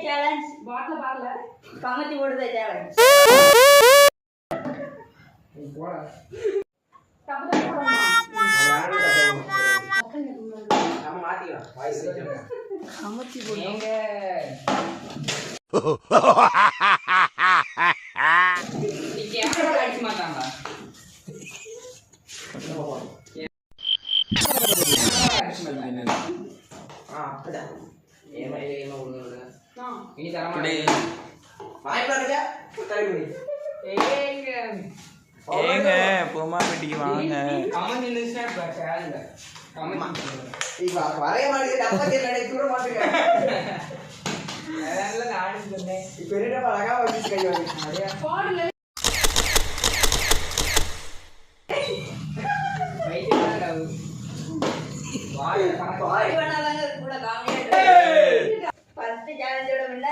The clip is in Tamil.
சேலஞ்ச் பாட்டில் பாரல கமத்தி ஓடுதே சேலஞ்ச் போடா தப்பு தப்பு நம்ம மாத்திக்கலாம் வாய்ஸ் கமத்தி போடுங்க நீ கேமரா அடிச்சு மாட்டாங்க அப்படிதான் ஏமா ஒண்ணு இனி தர மாட்டேன் வாய் பாருங்க தலைமுடி ஏங்க பொம்மா பெட்டிக்கு வாங்க கமெண்ட் நின்னுச்சா சேலஞ்ச் கமெண்ட் இப்ப வரைய மாட்டேங்குது டப்பா கேட்கல தூர மாட்டேங்க அதெல்லாம் நானே சொன்னேன் இப்ப என்ன அழகா வந்து கை வாங்கி நிறைய பாடுல வைத்தியம் வாய் பாடு பண்ணாதாங்க கூட காமெடியா ஃபர்ஸ்ட் சேலஞ்சோட முன்ன